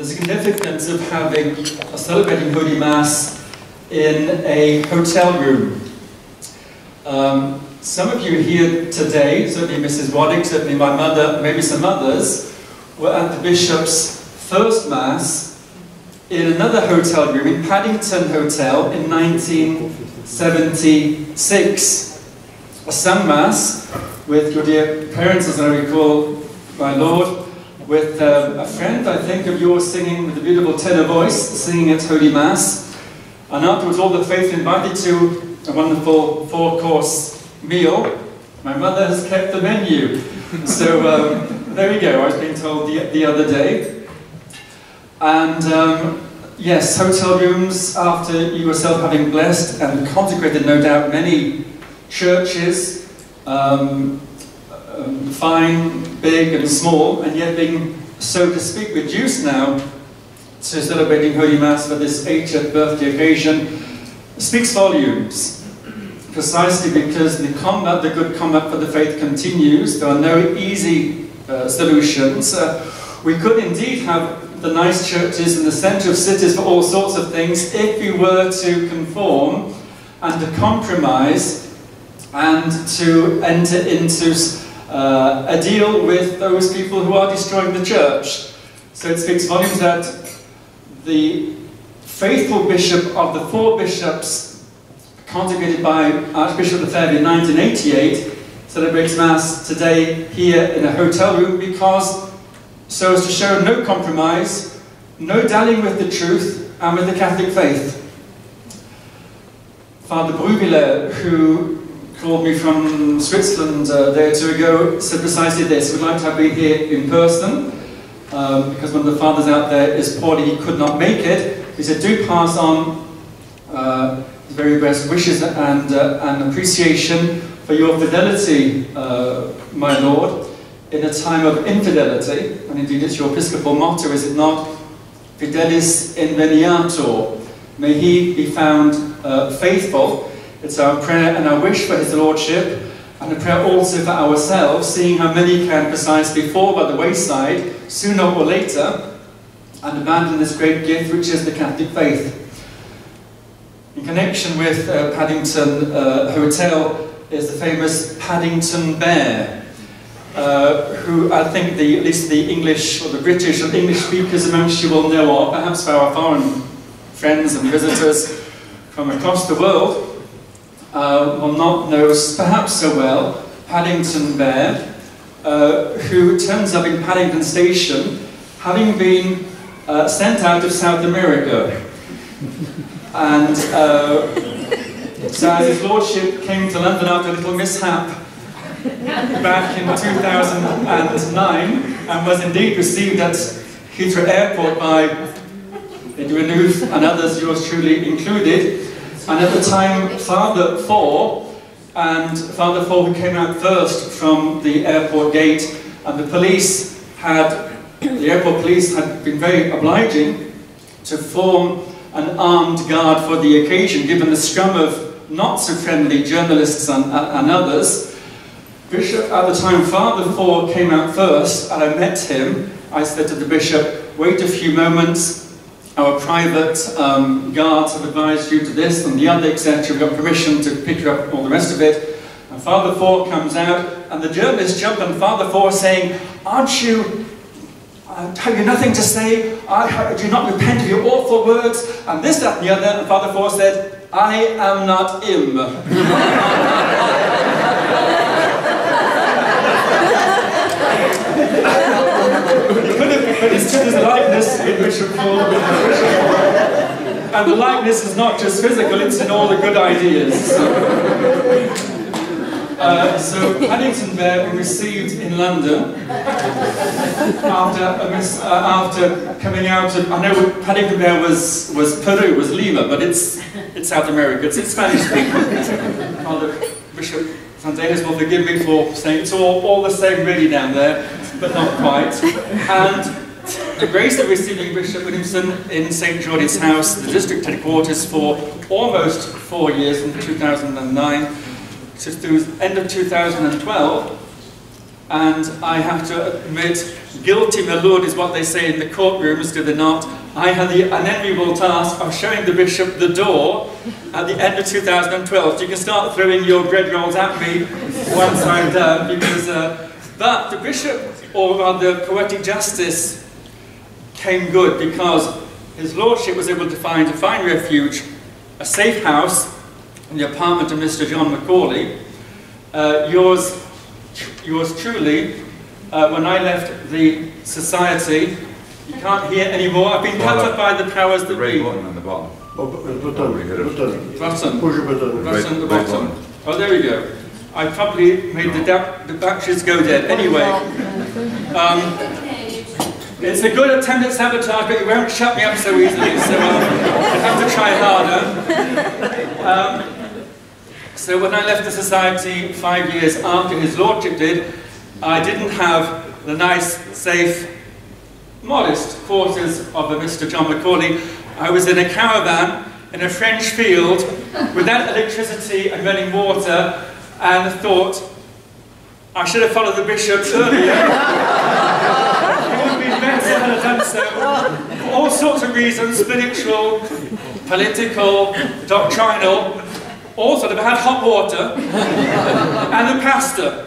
the significance of having or celebrating Holy Mass in a hotel room. Some of you here today, certainly Mrs. Waddick, certainly my mother, maybe some others, were at the Bishop's first Mass in another hotel room, in Paddington Hotel, in 1976. A sung Mass with your dear parents, as I recall, my Lord, with a friend, I think, of yours singing with a beautiful tenor voice, singing at Holy Mass. And afterwards, all the faithful invited to a wonderful four-course meal. My mother has kept the menu. So there we go, I was being told the other day. And yes, hotel rooms, after you yourself having blessed and consecrated, no doubt, many churches, fine, big and small, and yet being, so to speak, reduced now to celebrating Holy Mass for this 80th birthday occasion, speaks volumes. Precisely because the good combat for the faith continues. There are no easy solutions. We could indeed have the nice churches in the centre of cities for all sorts of things if we were to conform and to compromise and to enter into a deal with those people who are destroying the church. So it speaks volumes that the faithful bishop of the four bishops consecrated by Archbishop Lefebvre in 1988 celebrates Mass today here in a hotel room because so as to show no compromise, no dallying with the truth and with the Catholic faith. Father Bruviller, who called me from Switzerland a day or two ago, said precisely this: we'd like to have been here in person, because one of the fathers out there is poorly, he could not make it. He said, do pass on his very best wishes and appreciation for your fidelity, my Lord, in a time of infidelity. And indeed it's your episcopal motto, is it not? Fidelis inveniator. May he be found faithful. It's our prayer and our wish for his lordship, and a prayer also for ourselves, seeing how many can precisely fall by the wayside sooner or later and abandon this great gift which is the Catholic faith. In connection with Paddington Hotel is the famous Paddington Bear, who I think at least the English or the British or English speakers amongst you will know of, perhaps for our foreign friends and visitors from across the world will not know perhaps so well Paddington Bear, who turns up in Paddington Station having been sent out of South America. And so as his lordship came to London after a little mishap back in 2009 and was indeed received at Heathrow Airport by Edwin Oof and others, yours truly included. And at the time, Father Four who came out first from the airport gate, and the airport police had been very obliging to form an armed guard for the occasion, given the scrum of not so friendly journalists and others. Bishop, at the time, Father Four came out first, and I met him. I said to the bishop, wait a few moments, our private guards have advised you to this and the other, etc. We've got permission to pick you up, all the rest of it. And Father Four comes out, and the journalists jump on Father Four saying, aren't you, have you nothing to say? Do you not repent of your awful words? And this, that and the other. And Father Four said, I am not him. But it's just a likeness in Bishop Paul, and the likeness is not just physical, it's in all the good ideas. So Paddington Bear we received in London after coming out of, I know Paddington Bear was Peru, was Lima, but it's South America, it's Spanish speaking. Father Bishop Fontaines will forgive me for saying it's all the same really down there, but not quite. And the grace of receiving Bishop Williamson in St. George's House, the district headquarters, for almost 4 years, from 2009 to the end of 2012, and I have to admit guilty, my lord, is what they say in the courtrooms, do they not? I had the unenviable task of showing the bishop the door at the end of 2012. So you can start throwing your bread rolls at me once I'm done, because, but the bishop, or rather poetic justice, came good because his lordship was able to find a fine refuge, a safe house in the apartment of Mr. John Macaulay. Yours truly, when I left the society, you can't hear anymore. I've been cut off by the powers that be. Button on the bottom. Button. Push a button. Button at the bottom. Oh, there we go. I probably made the batteries go dead. Anyway, it's a good attempt at sabotage, but it won't shut me up so easily, so I'll have to try harder. So when I left the society 5 years after his lordship did, I didn't have the nice, safe, modest quarters of a Mr. John Macaulay. I was in a caravan in a French field without electricity and running water, and thought I should have followed the bishop earlier. It would have been better had I done so. For all sorts of reasons, spiritual, political, doctrinal. Also, they've had hot water, and the pastor,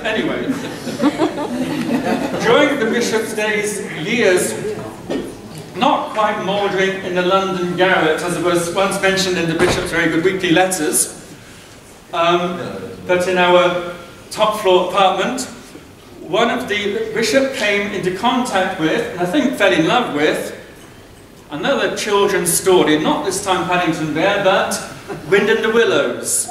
anyway. During the bishop's years, not quite mouldering in the London garret, as it was once mentioned in the bishop's very good weekly letters, but in our top floor apartment, the bishop came into contact with, and I think fell in love with, another children's story, not this time Paddington Bear, but Wind in the Willows.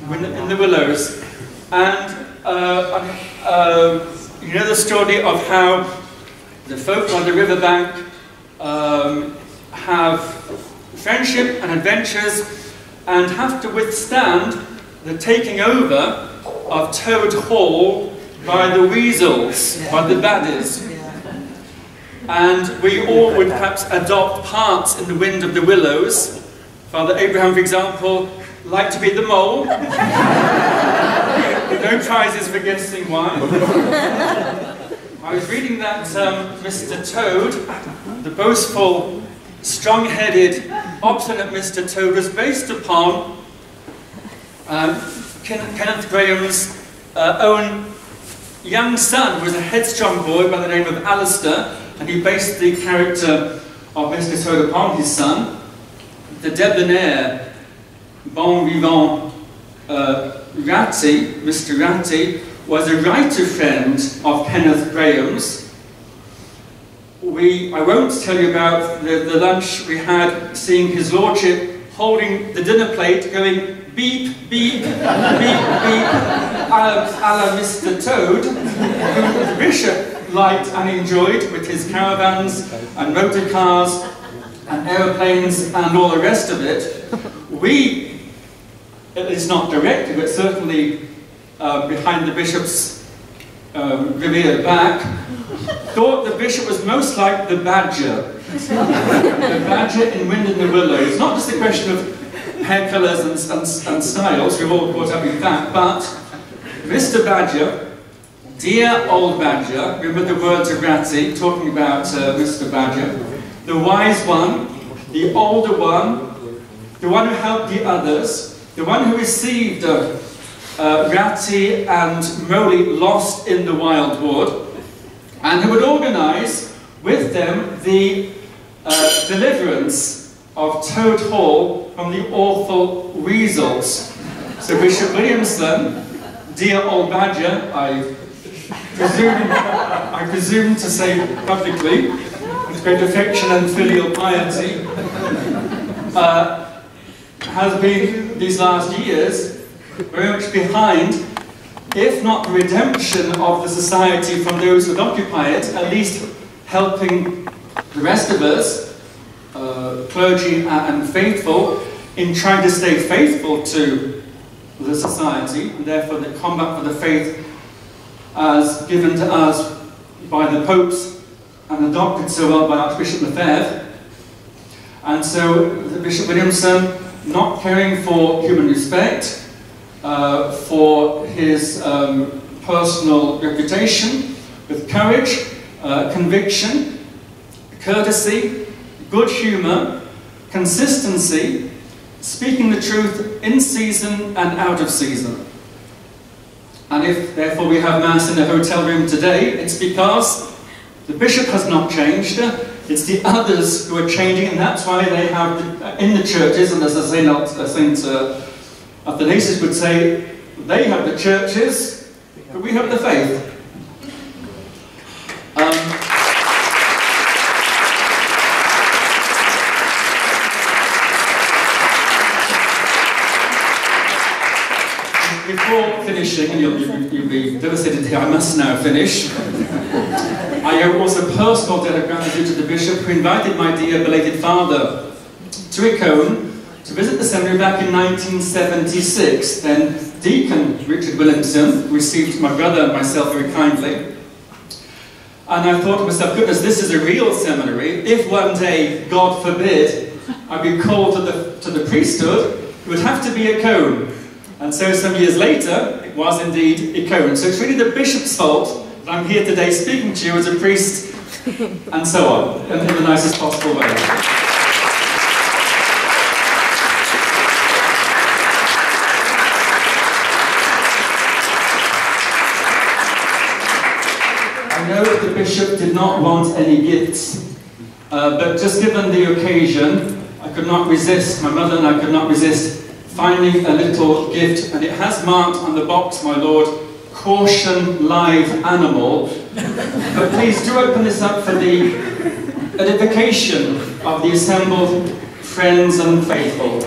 Wind in the Willows. And you know the story of how the folk on the riverbank have friendship and adventures and have to withstand the taking over of Toad Hall by the weasels, by the baddies. And we all would perhaps adopt parts in the Wind of the Willows. Father Abraham, for example, liked to be the mole. No prizes for guessing why. I was reading that Mr. Toad, the boastful, strong-headed, obstinate Mr. Toad, was based upon Kenneth Graham's own young son, who was a headstrong boy by the name of Alistair, and he based the character of Mr. Toad upon his son. The debonair, bon vivant Ratty, Mr. Ratty, was a writer friend of Kenneth Graham's. I won't tell you about the lunch we had, seeing his lordship holding the dinner plate, going beep, beep, beep, beep, a la Mr. Toad, who the bishop liked and enjoyed with his caravans and motor cars and aeroplanes and all the rest of it. We, at least not directly, but certainly behind the bishop's revered back, thought the bishop was most like the badger. The badger in Wind in the Willows. Not just a question of hair colours and styles, we've all caught up with that, but Mr. Badger, dear old Badger, remember the words of Ratty talking about Mr. Badger, the wise one, the older one, the one who helped the others, the one who received Ratty and Moley lost in the wild wood, and who would organise with them the deliverance of Toad Hall from the awful weasels. So Bishop Williamson, dear old Badger, I presume to say publicly, with great affection and filial piety, has been, these last years, very much behind, if not the redemption of the society from those who would occupy it, at least helping the rest of us, clergy and faithful, in trying to stay faithful to the society, and therefore the combat for the faith as given to us by the popes and adopted so well by Archbishop Lefebvre. And so the Bishop Williamson, not caring for human respect, for his personal reputation, with courage, conviction, courtesy, good humour, consistency, speaking the truth in season and out of season. And if, therefore, we have Mass in a hotel room today, it's because the bishop has not changed. It's the others who are changing, and that's why they have, in the churches, and as St. Athanasius would say, they have the churches, but we have the faith. Before finishing, and you'll be devastated to hear I must now finish, I owe also personal debt of gratitude to the bishop who invited my dear belated father to Icone to visit the seminary back in 1976. Then Deacon Bishop Williamson received my brother and myself very kindly. And I thought to myself, goodness, this is a real seminary. If one day, God forbid, I'd be called to the priesthood, it would have to be Icone. And so some years later, it was indeed Icone. So it's really the bishop's fault that I'm here today speaking to you as a priest, and so on, in the nicest possible way. I know that the bishop did not want any gifts, but just given the occasion, I could not resist, my mother and I could not resist finding a little gift, and it has marked on the box, my lord, caution live animal. But please do open this up for the edification of the assembled friends and faithful.